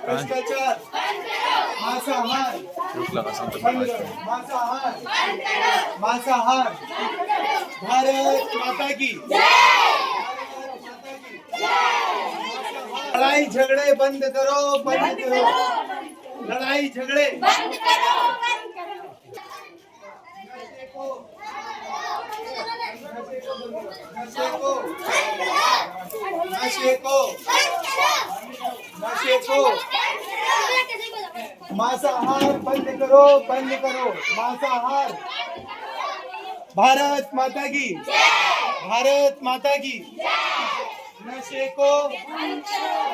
भ्रष्टाचार, मांसाहार, मांसाहार, भारत माता की, लड़ाई झगड़े बंद करो, बंद करो, लड़ाई झगड़े बंद करो, नशे को मांसाहार बंद करो, बंद करो, मांसाहार। भारत माता की, भारत माता की। नशे को बंद करो,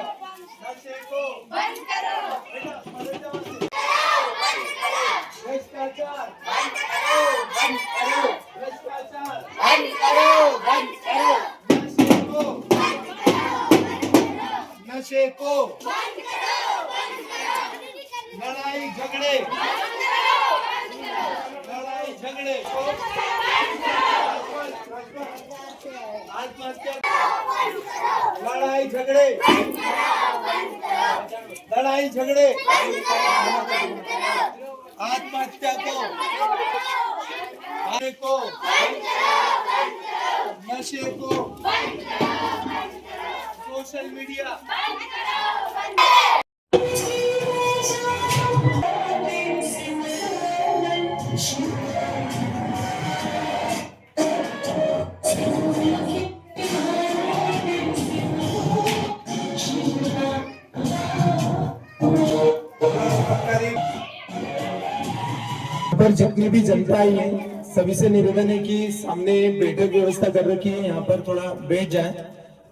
भ्रष्टाचार बंद करो, भ्रष्टाचार बंद करो, नशे को लड़ाई झगड़े को आत्महत्या, लड़ाई झगड़े आत्महत्या को नशे को सोशल मीडिया पर जितनी भी जनता आई है सभी से निवेदन है कि सामने बैठक व्यवस्था कर रखी है, यहाँ पर थोड़ा बैठ जाए।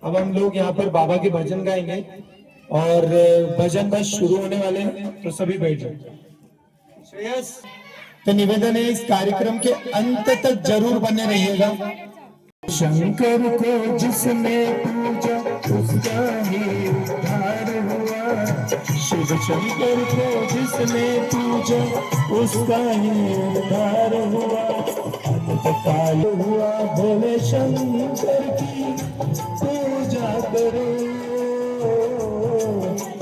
अब हम लोग यहाँ पर बाबा के भजन गाएंगे और भजन बस शुरू होने वाले हैं, तो सभी बैठ जाए। श्रेयस, तो निवेदन है इस कार्यक्रम के अंत तक जरूर बने रहिएगा। शंकर को जिसने पूजा उसका ही उद्धार हुआ, शिव शंकर को जिसने पूजा उसका ही उद्धार हुआ, अंतकाल हुआ भोले शंकर की पूजा करो,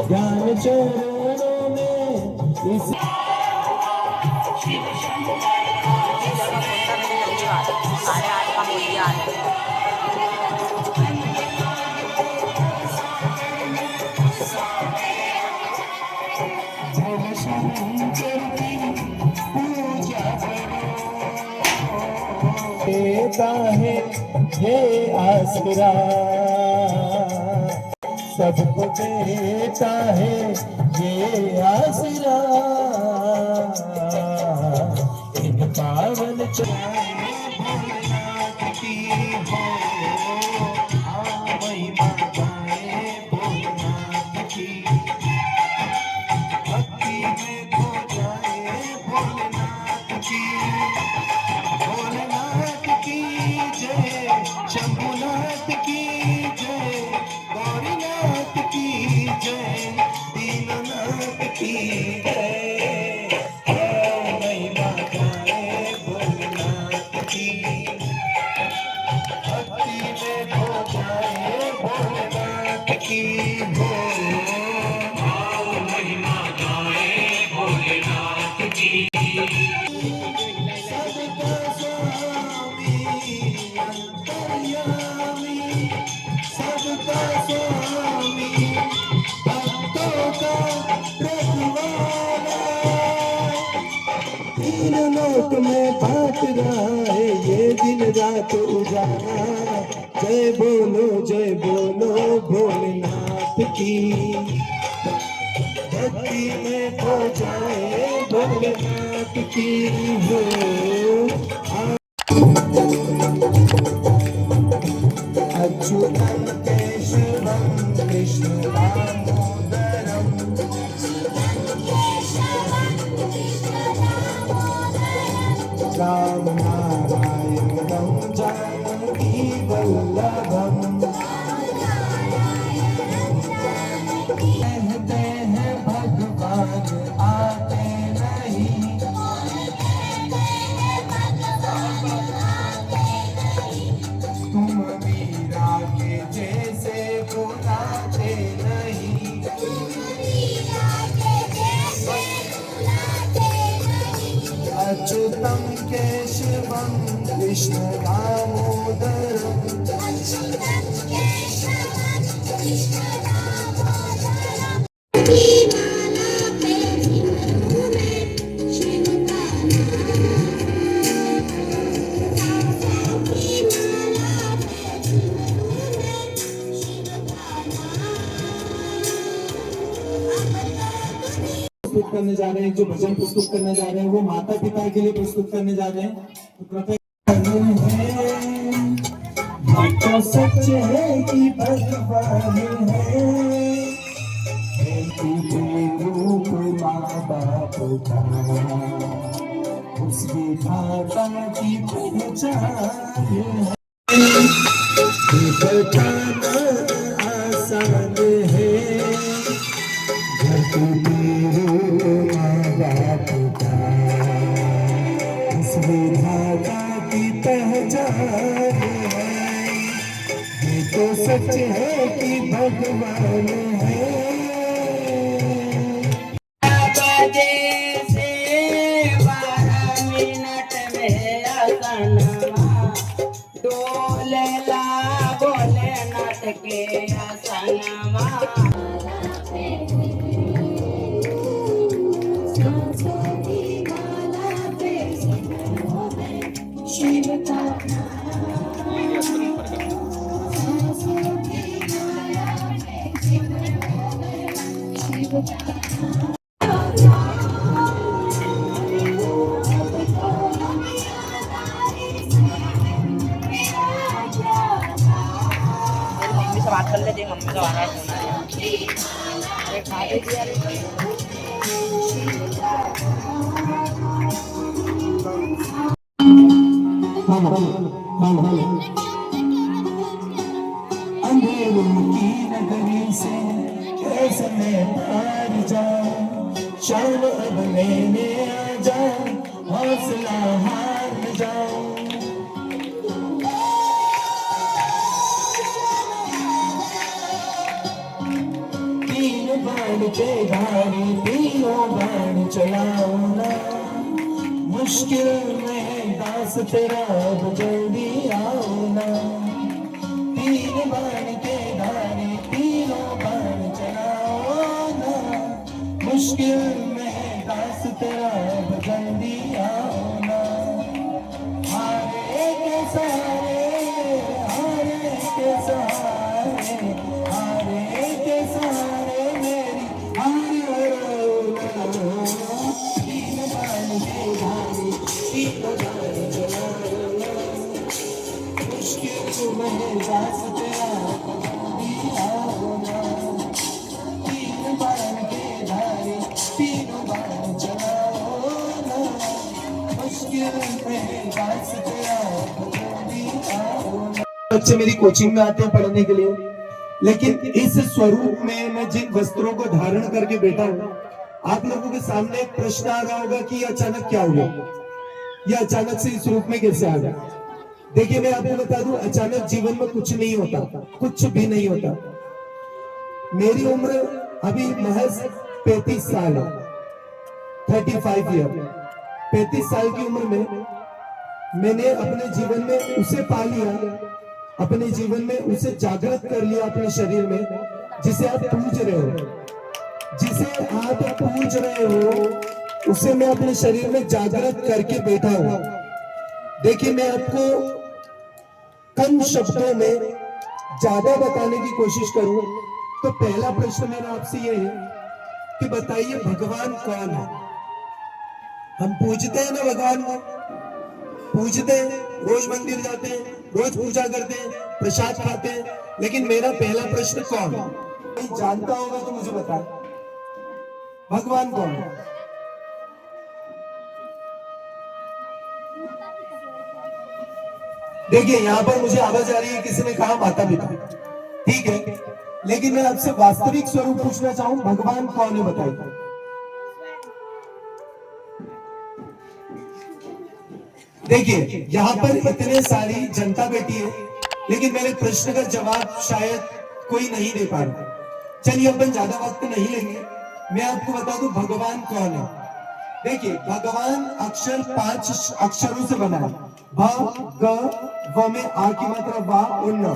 ज्ञान चरणों में इस देता है ये आसरा, सबको देता है ये आसरा, इन पावन में बात रहा है ये दिन रात उजाला, जय बोलो भोलेनाथ की, भक्ति में खो जाए भोलेनाथ की हो। अच्युतम केशवम कृष्ण दामोदरम, राम नारायणं जानकी वल्लभम, कहते हैं भगवान आते नहीं, अच्युतं केशवं कृष्ण दामोदरम् प्रस्तुत करने जा रहे हैं, जो भजन प्रस्तुत करने जा रहे हैं वो माता पिता के लिए प्रस्तुत करने जा रहे हैं। तो कृपया तो सच है कि भगवान है, रूप माँ बाप का उसकी भाषा की पहचान है। बताना आसान है, माँ बाप का इस विधाता की पहचान है। ये तो सच है कि भगवान है। बजे से 12 मिनट में असनमा डोलेला भोलेनाथ के असनमा मम्मी से बात कर लेते हैं, मम्मी का बार फोन आ रहा है। खा दे दिया अंधेरों की नगरी से कैसे मैं पार जाऊं, शाम अब लेने आ जाऊं, हौसला हार न जाऊं। तीन बाण के धारी तीनों बाण चलाओ ना, मुश्किल में दास तेरा अब जल्दी आओ ना। तीन बाण के धारी तीनों बाण चलाओ ना, मुश्किल में दास तेरा अब जल्दी आओ ना। हारे के सहारे, हारे के सहारे, हारे के सहारे मेरी हार रो। तीन बाण के धारी तीनों बाण चलाओ ना, मुश्किल में दास तेरा जल्दी आओ ना। तीन बाण के धारी तीनों बाण चलाओ ना, मुश्किल में दास तेरा जल्दी आओ ना। बच्चे मेरी कोचिंग में आते हैं पढ़ने के लिए, लेकिन इस स्वरूप में मैं जिन वस्त्रों को धारण करके बैठा हूं, आप लोगों के सामने एक प्रश्न आ रहा होगा कि ये अचानक क्या हुआ, ये अचानक से इस रूप में कैसे आ गया। देखिए मैं आपको बता दूं, अचानक जीवन में कुछ नहीं होता, कुछ भी नहीं होता। मेरी उम्र अभी महज 35 साल है, 35 ईयर। 35 साल की उम्र में मैंने अपने जीवन में उसे पा लिया, अपने जीवन में उसे जागृत कर लिया अपने शरीर में, जिसे आप पूज रहे हो, जिसे आप पूज रहे हो उसे मैं अपने शरीर में जागृत करके बैठा हूं। देखिए मैं आपको कम शब्दों में ज्यादा बताने की कोशिश करूं तो पहला प्रश्न मेरा आपसे ये है कि बताइए भगवान कौन है। हम पूजते हैं ना भगवान को, पूजते हैं, रोज मंदिर जाते हैं, रोज पूजा करते हैं, प्रसाद खाते हैं, लेकिन मेरा पहला प्रश्न कौन है? कोई जानता होगा तो मुझे बताएं, भगवान कौन है? देखिए यहाँ पर मुझे आवाज आ रही है, किसी ने कहा माता पिता, ठीक है, लेकिन मैं आपसे वास्तविक स्वरूप पूछना चाहूं, भगवान कौन है बताइए। देखिए यहाँ पर इतने सारी जनता बैठी है, लेकिन मेरे प्रश्न का जवाब शायद कोई नहीं दे पा रहा। चलिए अपन ज्यादा वक्त नहीं लेंगे, मैं आपको बता दूं भगवान कौन है। देखिए भगवान अक्षर 5 अक्षरों से बना है। भ ग व में आ की मात्रा वा और न।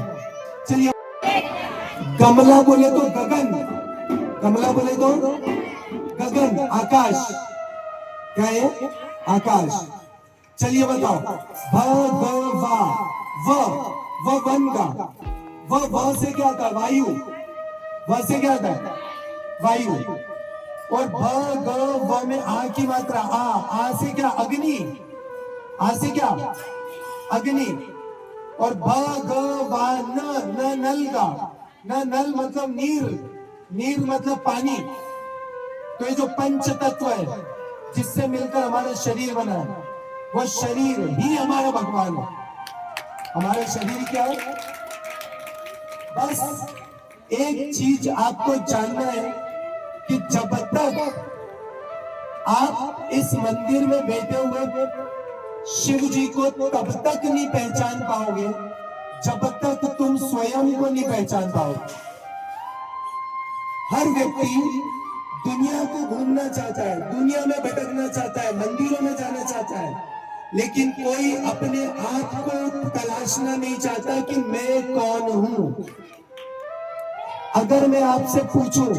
चलिए कमला बोले तो गगन, कमला बोले तो गगन, आकाश, क्या है आकाश। चलिए बताओ भ ग वा, व वन का, व से क्या आता है वायु, व से क्या आता है वायु। और भ ग व में आ की मात्रा आ से क्या अग्नि, आ से क्या अग्नि। और भ ग व न नल का, न नल मतलब नीर, नीर मतलब पानी। तो ये जो पंच तत्व है जिससे मिलकर हमारा शरीर बना है, वो शरीर ही हमारा भगवान है। हमारा शरीर क्या है? बस एक चीज आपको जानना है कि जब तक आप इस मंदिर में बैठे हुए शिव जी को तब तक नहीं पहचान पाओगे जब तक तुम स्वयं को नहीं पहचान पाओगे। हर व्यक्ति दुनिया को घूमना चाहता है, दुनिया में भटकना चाहता है, मंदिरों में जाना चाहता है, लेकिन कोई अपने आप को तलाशना नहीं चाहता कि मैं कौन हूं। अगर मैं आपसे पूछूं,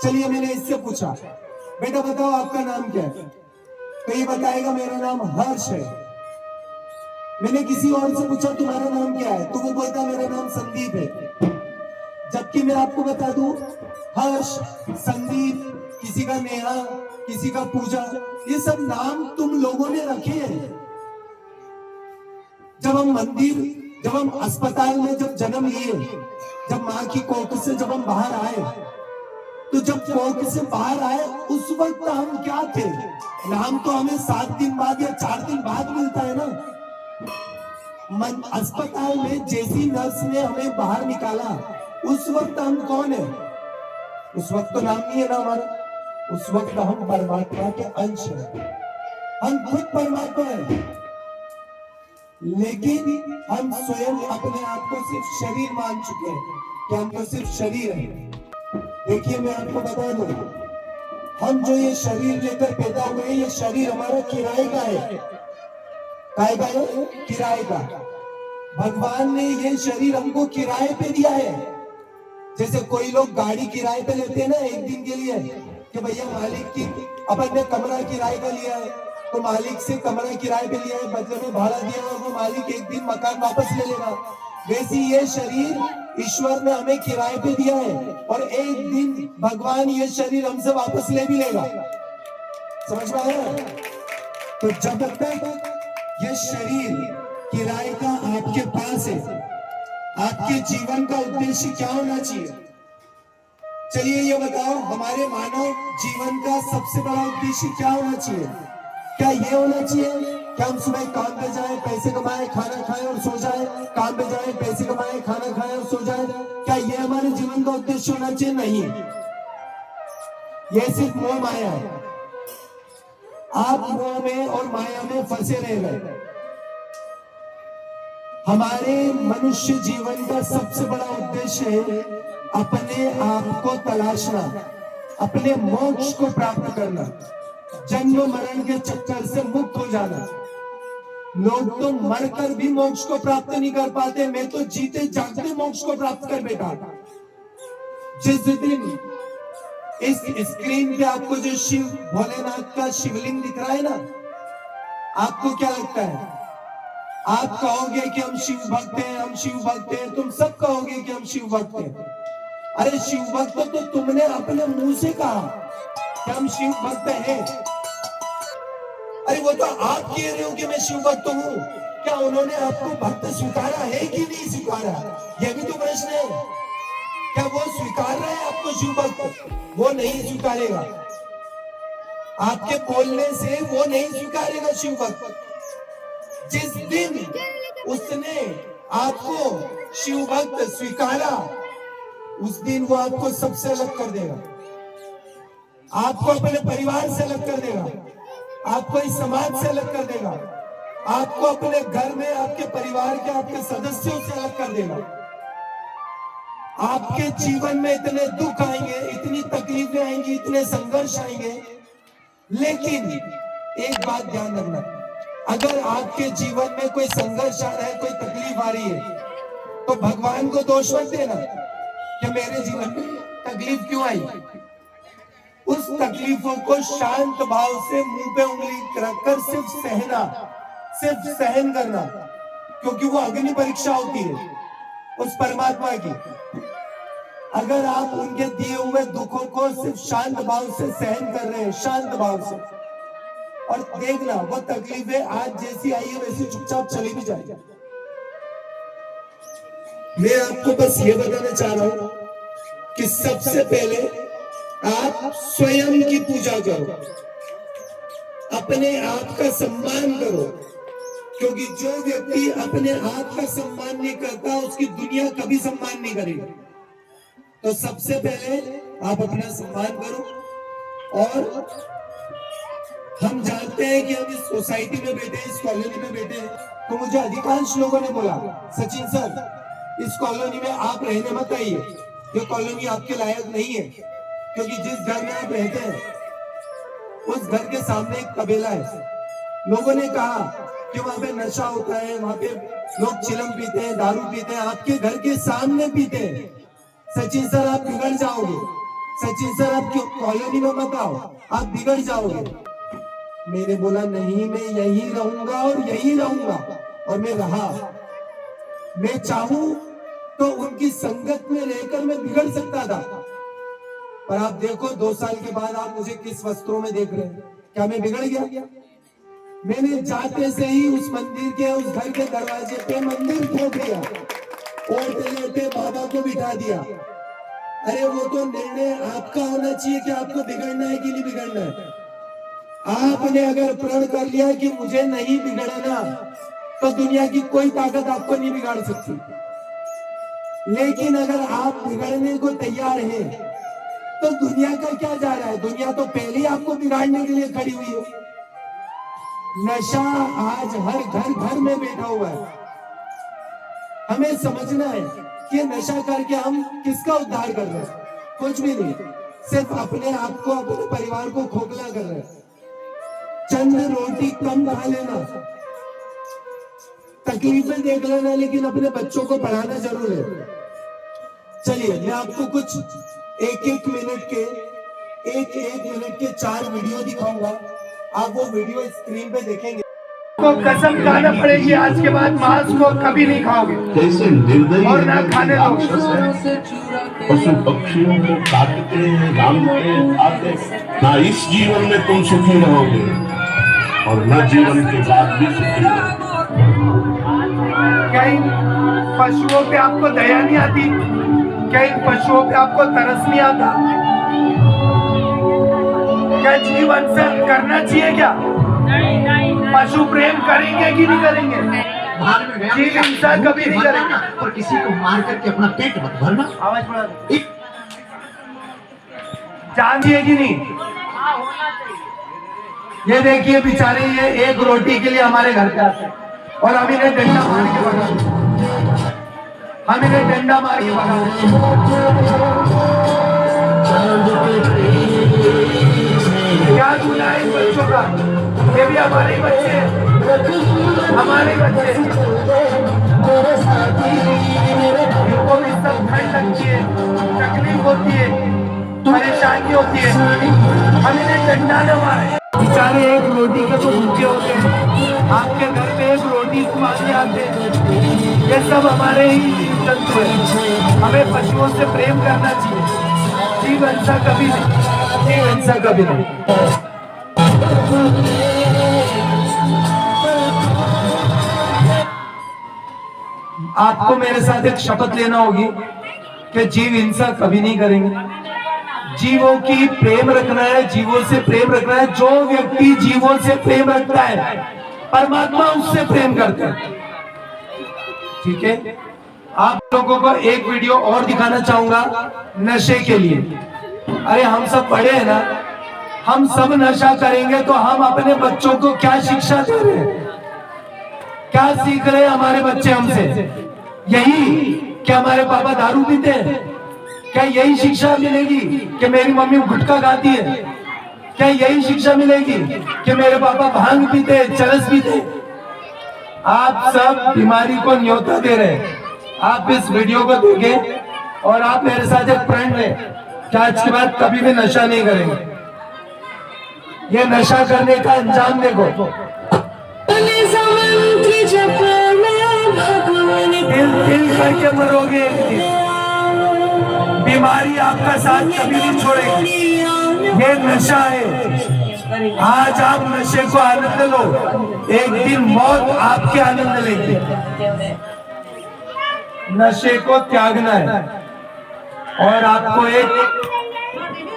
चलिए मैंने इससे पूछा बेटा बताओ आपका नाम क्या है, तो ये बताएगा मेरा नाम हर्ष है। मैंने किसी और से पूछा तुम्हारा नाम क्या है, तो वो बोलता मेरा नाम संदीप है। जबकि मैं आपको बता दूं हर्ष, संदीप, किसी का नेहा, किसी का पूजा, ये सब नाम तुम लोगों ने रखे हैं। जब हम मंदिर, जब हम अस्पताल में जब जन्म लिए, जब माँ की कोख से जब हम बाहर आए, तो जब कोख से बाहर आए उस वक्त हम क्या थे? नाम तो हमें 7 दिन बाद या 4 दिन बाद मिलता है ना। अस्पताल में जैसी नर्स ने हमें बाहर निकाला उस वक्त हम कौन है? उस वक्त तो नाम नहीं है ना हमारा, उस वक्त हम परमात्मा के अंश हैं, हम खुद परमात्मा हैं। लेकिन हम स्वयं अपने आप को सिर्फ शरीर मान चुके हैं कि हम तो सिर्फ शरीर हैं। देखिए मैं आपको बता दूं, हम जो ये शरीर लेकर पैदा हुए हैं, ये शरीर हमारा किराए का है। काय का है? किराए का। भगवान ने ये शरीर हमको किराए पे दिया है। जैसे कोई लोग गाड़ी किराए पे लेते हैं ना एक दिन के लिए, कि भैया मालिक की अपन ने कमरा किराए का लिया है, तो मालिक से कमरा किराए पे लिया है, बदले में भाड़ा दिया है, वो मालिक एक दिन मकान वापस ले लेगा। वैसे ये शरीर ईश्वर ने हमें किराए पे दिया है और एक दिन भगवान ये शरीर हमसे वापस ले भी लेगा। समझ में आया? तो जब तक ये शरीर किराए का आपके पास है, आपके जीवन का उद्देश्य क्या होना चाहिए? चलिए ये बताओ, हमारे मानव जीवन का सबसे बड़ा उद्देश्य क्या होना चाहिए? क्या ये होना चाहिए कि हम सुबह काम पे जाएं, पैसे कमाएं, खाना खाएं और सो जाएं, काम पे जाएं, पैसे कमाएं, खाना खाएं और सो जाएं? क्या ये हमारे जीवन का उद्देश्य होना चाहिए? नहीं, ये सिर्फ मोह माया है। आप मोह में और माया में फंसे रह गए। हमारे मनुष्य जीवन का सबसे बड़ा उद्देश्य है अपने आप को तलाशना, अपने मोक्ष को प्राप्त करना, जन्म मरण के चक्कर से मुक्त हो जाना। लोग तो मरकर भी मोक्ष को प्राप्त नहीं कर पाते, मैं तो जीते जागते मोक्ष को प्राप्त कर बैठा। जिस दिन इस स्क्रीन पे आपको जो शिव भोलेनाथ का शिवलिंग दिख रहा है ना, आपको क्या लगता है? आप कहोगे कि हम शिव भक्त हैं, हम शिव भक्त हैं, तुम सब कहोगे कि हम शिव भक्त हैं। अरे शिव भक्त तो तुमने अपने मुंह से कहा कि हम शिव भक्त हैं। अरे वो तो आप कह रहे हो कि मैं शिव भक्त हूं, क्या उन्होंने आपको भक्त स्वीकारा है कि नहीं स्वीकारा? यह भी तो प्रश्न है। क्या वो स्वीकार रहे हैं आपको शिव भक्त? वो नहीं स्वीकारेगा, आपके बोलने से वो नहीं स्वीकारेगा शिव भक्त। जिस दिन उसने आपको शिव भक्त स्वीकारा, उस दिन वो आपको सबसे अलग कर देगा, आपको अपने परिवार से अलग कर देगा, आपको इस समाज से अलग कर देगा, आपको अपने घर में आपके परिवार के आपके सदस्यों से अलग कर देगा। आपके जीवन में इतने दुख आएंगे, इतनी तकलीफें आएंगी, इतने संघर्ष आएंगे, लेकिन एक बात ध्यान रखना, अगर आपके जीवन में कोई संघर्ष आ रहा है, कोई तकलीफ आ रही है, तो भगवान को दोष मत देना कि मेरे जीवन में तकलीफ क्यों आई। उस तकलीफों को शांत भाव से मुंह पे उंगली रखकर सिर्फ सहना, सिर्फ सहन करना, क्योंकि वो अग्नि परीक्षा होती है उस परमात्मा की। अगर आप उनके दिए हुए दुखों को सिर्फ शांत भाव से सहन कर रहे हैं, शांत भाव से, और देखना वो तकलीफें आज जैसी आई है वैसी चुपचाप चली भी जाएगी। मैं आपको बस ये बताना चाह रहा हूं कि सबसे पहले आप स्वयं की पूजा करो, अपने आप का सम्मान करो, क्योंकि जो व्यक्ति अपने आप का सम्मान नहीं करता उसकी दुनिया कभी सम्मान नहीं करेगी। तो सबसे पहले आप अपना सम्मान करो। और हम जानते हैं कि हम इस सोसाइटी में बैठे हैं, इस कॉलोनी में बैठे हैं, तो मुझे अधिकांश लोगों ने बोला, सचिन सर इस कॉलोनी में आप रहने मत आइए, ये कॉलोनी आपके लायक नहीं है, क्योंकि जिस घर में आप रहते हैं उस घर के सामने एक तबेला है। लोगों ने कहा कि वहां पे नशा होता है, वहां पे लोग चिलम पीते हैं, दारू पीते हैं, आपके घर के सामने पीते हैं। सचिन सर आप बिगड़ जाओगे, सचिन सर आप क्यों कॉलोनी में मत आओ, आप बिगड़ जाओगे। मैंने बोला नहीं, मैं यही रहूंगा और यही रहूंगा, और मैं रहा। मैं चाहूं तो उनकी संगत में रहकर मैं बिगड़ सकता था, पर आप देखो 2 साल के बाद आप मुझे किस वस्त्रों में देख रहे हैं। क्या मैं बिगड़ गया? मैंने जाते से ही उस मंदिर के, उस घर के दरवाजे पे मंदिर खोल दिया और लेते बाबा को बिठा दिया। अरे वो तो निर्णय आपका होना चाहिए कि आपको बिगड़ना है कि नहीं बिगड़ना है। आपने अगर प्रण कर लिया कि मुझे नहीं बिगड़ना, तो दुनिया की कोई ताकत आपको नहीं बिगाड़ सकती। लेकिन अगर आप बिगड़ने को तैयार हैं, तो दुनिया का क्या जा रहा है? दुनिया तो पहले ही आपको बिगाड़ने के लिए खड़ी हुई है। नशा आज हर घर में बैठा हुआ है। हमें समझना है कि नशा करके हम किसका उद्धार कर रहे हैं? कुछ भी नहीं, सिर्फ अपने आप को, अपने परिवार को खोखला कर रहे हैं। चंद रोटी कम खा लेना, तकलीफें देख लेना, लेकिन अपने बच्चों को पढ़ाना जरूर है। चलिए मैं आपको कुछ एक मिनट के 4 वीडियो दिखाऊंगा। आप वो वीडियो स्क्रीन पे देखेंगे तो कसम खाना पड़ेगी आज के बाद मांस को कभी नहीं खाओगे, कैसे निर्दयी और ना खाने दो। पशु पक्षियों को काटते हैं, रामते हैं, खाते, ना इस जीवन में तुम सुखी रहोगे और न जीवन के बाद भी सुखी रहोगे। क्या इन पशुओं पे आपको दया नहीं आती? क्या इन पशुओं पे आपको तरस नहीं आता? क्या जीवन से करना चाहिए? क्या पशु प्रेम करेंगे कि नहीं करेंगे? जीव हिंसा कभी नहीं करेंगे। और किसी को मार करके अपना पेट मत भरना। आवाज बढ़ा दो। जान दिए कि नहीं? ये देखिए बेचारे, ये एक रोटी के लिए हमारे घर पे आते हैं और हम इन्हें डंडा मार के भगा, हम इन्हें डंडा मार के भगा। क्या गुनाह है इन बच्चों का? ये भी हमारे बच्चे हैं, हमारे बच्चे। इनको भी सब ठंड लगती है, तकलीफ होती है, परेशानी होती है, हम इन्हें डंडा न मारे। बेचारे एक रोटी के तो भूखे होते हैं, आपके घर पे एक रोटी मांगने आते हैं। ये सब हमारे ही जीव जंतु है। हमें पशुओं से प्रेम करना चाहिए। जीव हिंसा कभी नहीं, जीव हिंसा कभी नहीं। आपको मेरे साथ एक शपथ लेना होगी कि जीव हिंसा कभी नहीं करेंगे। जीवों की प्रेम रखना है, जीवों से प्रेम रखना है। जो व्यक्ति जीवों से प्रेम रखता है, परमात्मा उससे प्रेम करता है। ठीक है, आप लोगों को एक वीडियो और दिखाना चाहूंगा नशे के लिए। अरे हम सब बड़े हैं ना, हम सब नशा करेंगे तो हम अपने बच्चों को क्या शिक्षा दे रहे हैं? क्या सीख रहे हैं हमारे बच्चे हमसे? यही कि हमारे पापा दारू पीते हैं? क्या यही शिक्षा मिलेगी कि मेरी मम्मी गुटखा खाती है? क्या यही शिक्षा मिलेगी कि मेरे पापा भांग पीते, चरस पीते? आप सब बीमारी को न्योता दे रहे हैं। आप इस वीडियो को देखें और आप मेरे साथ एक प्रण लें कि आज के बाद कभी भी नशा नहीं करेंगे। ये नशा करने का अंजाम देखो। दिल करके मरोगे एक दिन। बीमारी आपका साथ कभी नहीं छोड़ेगी। ये नशा है। आज आप नशे को आनंद लो, एक दिन मौत आपके आनंद लेगी। नशे को त्यागना है। और आपको एक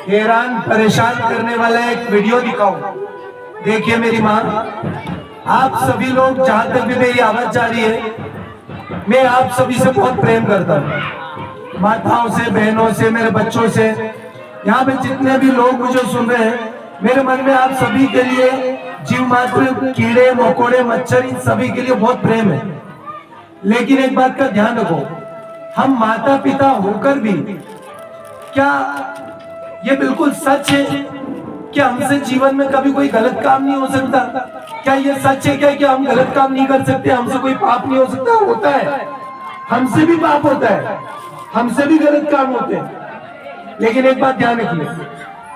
हैरान परेशान करने वाला एक वीडियो दिखाऊं। देखिए मेरी माँ, आप सभी लोग जहां तक भी मेरी आवाज जा रही है, मैं आप सभी से बहुत प्रेम करता हूँ। माताओं से, बहनों से, मेरे बच्चों से, यहाँ पे जितने भी लोग मुझे सुन रहे हैं, मेरे मन में आप सभी के लिए, जीव मात्र, कीड़े मकोड़े, मच्छर, इन सभी के लिए बहुत प्रेम है। लेकिन एक बात का ध्यान रखो, हम माता पिता होकर भी क्या ये बिल्कुल सच है कि हमसे जीवन में कभी कोई गलत काम नहीं हो सकता? क्या ये सच है क्या कि हम गलत काम नहीं कर सकते, हमसे कोई पाप नहीं हो सकता? होता है, हमसे भी पाप होता है, हमसे भी गलत काम होते हैं। लेकिन एक बात ध्यान रखिए,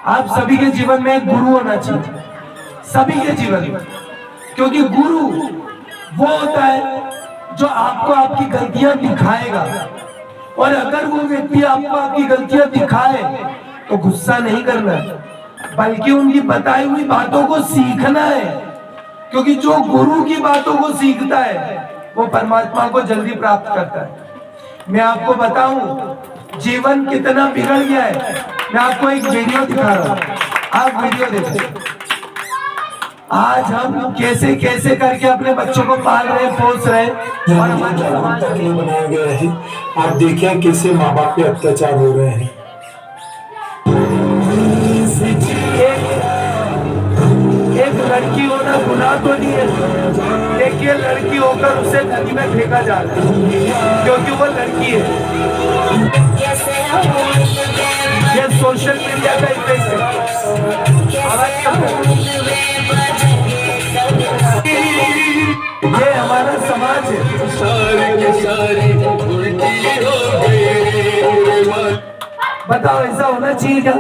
आप सभी के जीवन में एक गुरु होना चाहिए, सभी के जीवन में। क्योंकि गुरु वो होता है जो आपको आपकी गलतियां दिखाएगा। और अगर वो व्यक्ति आपको आपकी गलतियां दिखाए तो गुस्सा नहीं करना है, बल्कि उनकी बताई हुई बातों को सीखना है। क्योंकि जो गुरु की बातों को सीखता है वो परमात्मा को जल्दी प्राप्त करता है। मैं आपको बताऊं जीवन कितना बिगड़ गया है। मैं आपको एक वीडियो दिखा रहा हूं, आप वीडियो देखो। आज हम कैसे कैसे करके अपने बच्चों को पाल रहे हैं, पोस रहे हैं, और बनाया गया है। आप देखिए कैसे माँ बाप पे अत्याचार हो रहे हैं। एक लड़की होना गुनाह तो नहीं है, देखिए लड़की होकर उसे नदी में फेंका जा रहा है क्योंकि वो लड़की है। ये सोशल मीडिया का इफेक्ट है। आवाज कम करो। ये हमारा समाज है। बताओ ऐसा होना चाहिए क्या?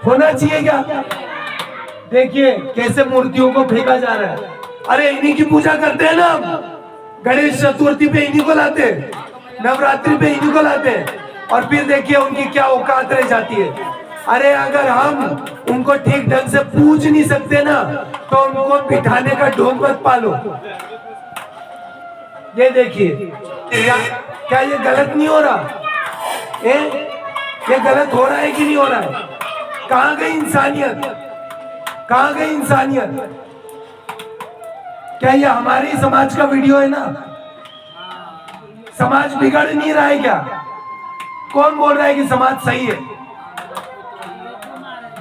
होना चाहिए क्या? देखिए कैसे मूर्तियों को फेंका जा रहा है। अरे इन्हीं की पूजा करते हैं ना हम, गणेश चतुर्थी पे इन्हीं को लाते हैं, नवरात्रि पे इन्हीं को लाते हैं, और फिर देखिए उनकी क्या औकात रह जाती है। अरे अगर हम उनको ठीक ढंग से पूज नहीं सकते ना, तो उनको बिठाने का ढोंग मत पालो। ये देखिए क्या ये गलत नहीं हो रहा? ये गलत हो रहा है कि नहीं हो रहा है? कहाँ गई इंसानियत? कहाँ गई इंसानियत? क्या ये हमारे समाज का वीडियो है ना? समाज बिगड़ नहीं रहा है क्या? कौन बोल रहा है कि समाज सही है?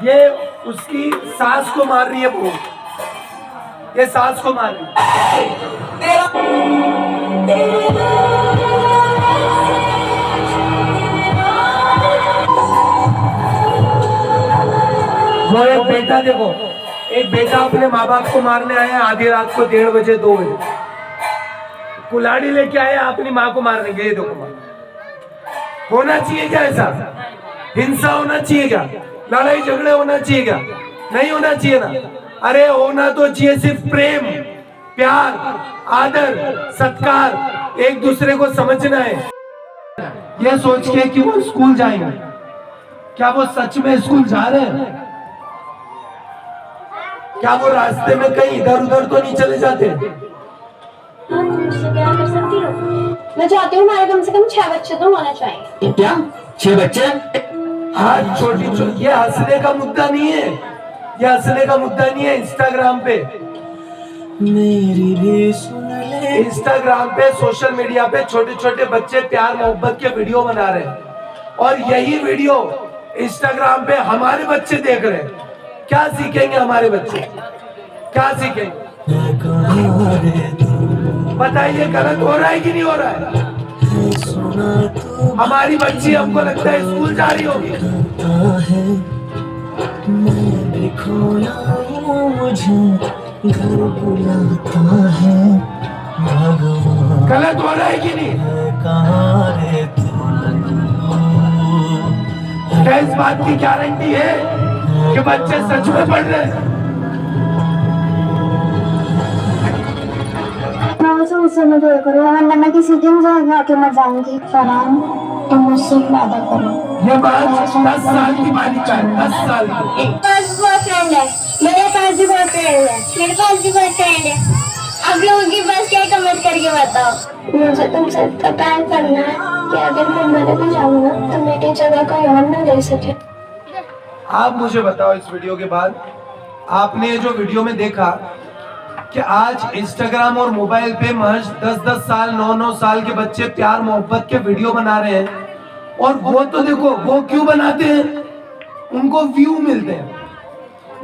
ये उसकी सास को मार रही है, वो ये सास को मार रही है। वो एक बेटा देखो, एक बेटा अपने माँ बाप को मारने आया आधी रात को, 1:30 बजे 2 बजे कुल्हाड़ी लेके आया अपनी माँ को मारने के। ये देखो माँ, होना चाहिए क्या ऐसा? हिंसा होना चाहिए क्या? लड़ाई झगड़े होना चाहिए क्या? नहीं होना चाहिए ना। अरे होना तो चाहिए सिर्फ प्रेम, प्यार, आदर, सत्कार, एक दूसरे को समझना है। ये सोच के कि वो स्कूल जाएंगे, क्या वो सच में स्कूल जा रहे हैं? क्या वो रास्ते में कहीं इधर उधर तो नहीं चले जाते? हाँ, तुमसे क्या कर सकती हो? मैं चाहती हूँ हमारे कम से कम 6 बच्चे तो होना चाहिए। क्या 6 बच्चे? हाँ, छोटी ये हंसने का मुद्दा नहीं है, ये हंसने का मुद्दा नहीं है। इंस्टाग्राम पे इंस्टाग्राम पे सोशल मीडिया पे छोटे छोटे बच्चे प्यार मोहब्बत के वीडियो बना रहे हैं, और यही वीडियो इंस्टाग्राम पे हमारे बच्चे देख रहे हैं। क्या सीखेंगे हमारे बच्चे? क्या सीखेंगे? बताइए गलत हो रहा है कि नहीं हो रहा है? हमारी बच्ची हमको लगता है स्कूल जा रही होगी। खोया हूँ मुझे घर बुलाता है भगवान। गलत हो रहा है कि नहीं? कहाँ रे तू? क्या इस बात की गारंटी है कि बच्चे सच में पढ़ रहे हैं? मुझसे मुझसे मत दूर करो, वरना मैं किसी दिन जाएगा आके मर जाऊंगी। फरहान, तुम मुझसे वादा करो। ये बात 10 साल की बालिका है, 10 साल की। पास बॉयफ्रेंड है, मेरे पास भी बॉयफ्रेंड है, मेरे पास भी बॉयफ्रेंड है। आप लोगों के पास क्या कमेंट करके बताओ। मुझे तुमसे इतना प्यार करना है कि अगर मैं मर भी जाऊँ ना तो मेरी जगह कोई और न ले सके। आप मुझे बताओ, इस वीडियो के बाद आपने जो वीडियो में देखा कि आज इंस्टाग्राम और मोबाइल पे महज 10-10 साल 9-9 साल के बच्चे प्यार मोहब्बत के वीडियो बना रहे हैं, और वो तो देखो वो क्यों बनाते हैं, उनको व्यू मिलते हैं,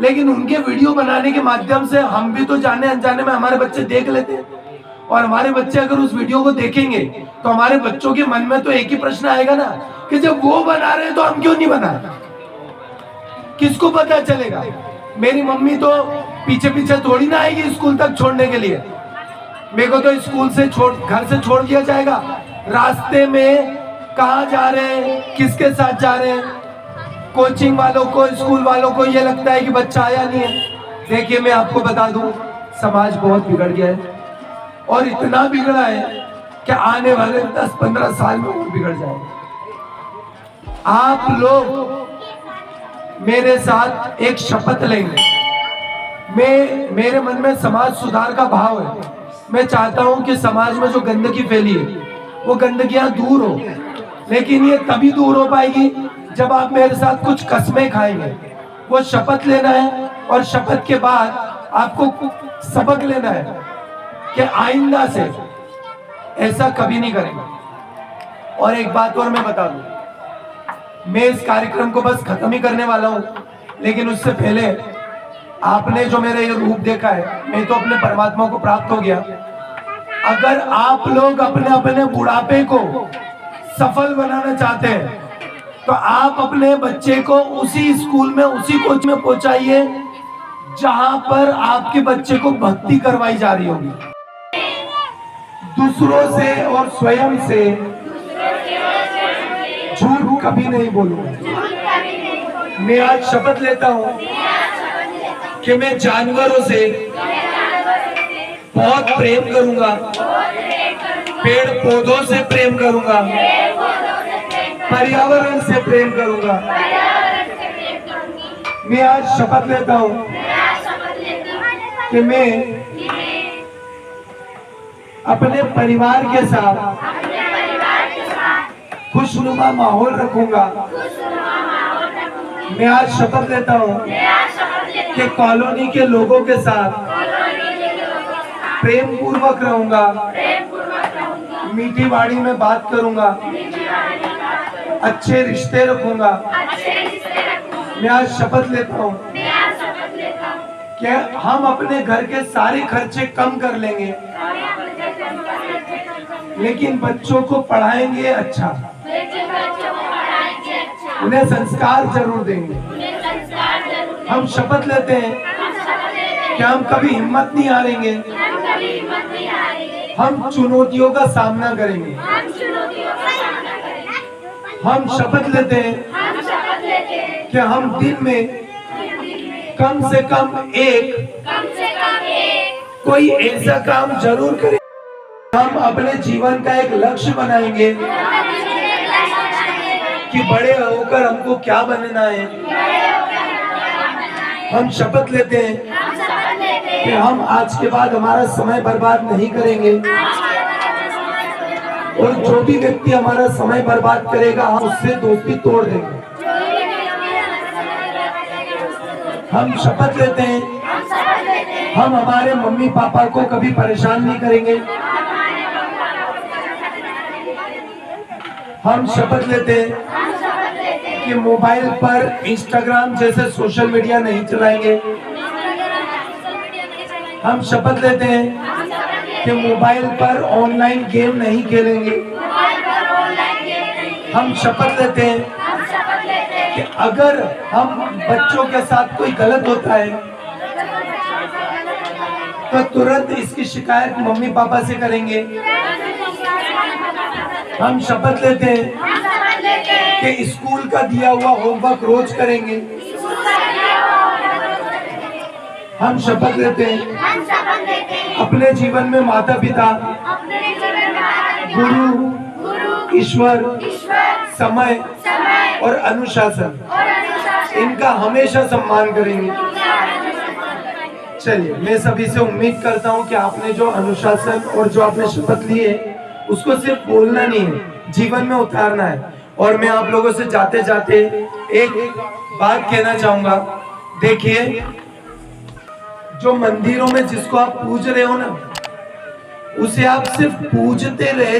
लेकिन उनके वीडियो बनाने के माध्यम से हम भी तो जाने अनजाने में हमारे बच्चे देख लेते हैं, और हमारे बच्चे अगर उस वीडियो को देखेंगे तो हमारे बच्चों के मन में तो एक ही प्रश्न आएगा ना कि जब वो बना रहे हैं तो हम क्यों नहीं बना रहे? किसको पता चलेगा? मेरी मम्मी तो पीछे पीछे थोड़ी ना आएगी स्कूल तक छोड़ने के लिए। मेरे को तो स्कूल से घर से छोड़ दिया जाएगा, रास्ते में कहाँ जा रहे हैं, किसके साथ जा रहे हैं, कोचिंग वालों को स्कूल वालों को ये लगता है कि बच्चा आया नहीं है। देखिए मैं आपको बता दूं, समाज बहुत बिगड़ गया है, और इतना बिगड़ा है कि आने वाले 10-15 साल में और बिगड़ जाएगा। आप लोग मेरे साथ एक शपथ लेंगे। मेरे मन में समाज सुधार का भाव है। मैं चाहता हूं कि समाज में जो गंदगी फैली है वो गंदगियां दूर हो, लेकिन ये तभी दूर हो पाएगी जब आप मेरे साथ कुछ कस्में खाएंगे। वो शपथ लेना है, और शपथ के बाद आपको सबक लेना है कि आइंदा से ऐसा कभी नहीं करेंगे। और एक बात और मैं बता दूं, मैं इस कार्यक्रम को बस खत्म ही करने वाला हूं, लेकिन उससे पहले आपने जो मेरा ये रूप देखा है, मैं तो अपने परमात्मा को प्राप्त हो गया। अगर आप लोग अपने अपने बुढ़ापे को सफल बनाना चाहते हैं तो आप अपने बच्चे को उसी स्कूल में, उसी कोच में पहुंचाइए जहां पर आपके बच्चे को भक्ति करवाई जा रही होगी। दूसरों से और स्वयं से झूठ कभी नहीं बोलूंगा। मैं आज शपथ लेता हूं कि मैं जानवरों से बहुत प्रेम करूंगा, पेड़ पौधों से प्रेम करूंगा, पर्यावरण से प्रेम करूंगा। मैं आज शपथ लेता हूं कि मैं अपने परिवार के साथ खुशनुमा माहौल रखूंगा। मैं आज शपथ लेता हूं कि कॉलोनी के लोगों के साथ प्रेम पूर्वक रहूंगा, मीठी वाणी में बात करूंगा, अच्छे रिश्ते रखूंगा। मैं आज शपथ लेता हूं कि हम अपने घर के सारे खर्चे कम कर लेंगे, लेकिन बच्चों को पढ़ाएंगे अच्छा, उन्हें संस्कार जरूर देंगे। हम शपथ लेते हैं कि हम कभी हिम्मत नहीं हारेंगे, हम चुनौतियों का सामना करेंगे। हम शपथ लेते हैं कि हम दिन में कम से कम एक कोई ऐसा काम जरूर करें। हम अपने जीवन का एक लक्ष्य बनाएंगे कि बड़े होकर हमको क्या बनना है। हम शपथ लेते हैं कि हम आज के बाद हमारा समय बर्बाद नहीं करेंगे, और जो भी व्यक्ति हमारा समय बर्बाद करेगा हम उससे दोस्ती तोड़ देंगे। हम शपथ लेते हैं हम हमारे मम्मी पापा को कभी परेशान नहीं करेंगे। हम शपथ लेते हैं कि मोबाइल पर इंस्टाग्राम जैसे सोशल मीडिया नहीं चलाएंगे। हम शपथ लेते हैं कि मोबाइल पर ऑनलाइन गेम नहीं खेलेंगे। हम शपथ लेते हैं कि अगर हम बच्चों के साथ कोई गलत होता है तो तुरंत इसकी शिकायत मम्मी पापा से करेंगे। हम शपथ लेते हैं कि स्कूल का दिया हुआ होमवर्क रोज करेंगे। हम शपथ लेते हैं अपने जीवन में माता पिता, गुरु, ईश्वर, समय और अनुशासन, इनका हमेशा सम्मान करेंगे। चलिए, मैं सभी से उम्मीद करता हूं कि आपने जो अनुशासन और जो आपने शपथ ली है उसको सिर्फ बोलना नहीं है, जीवन में उतारना है। और मैं आप लोगों से जाते जाते एक बात कहना चाहूंगा। देखिए, जो मंदिरों में जिसको आप पूज रहे हो ना, उसे आप सिर्फ पूजते रहे,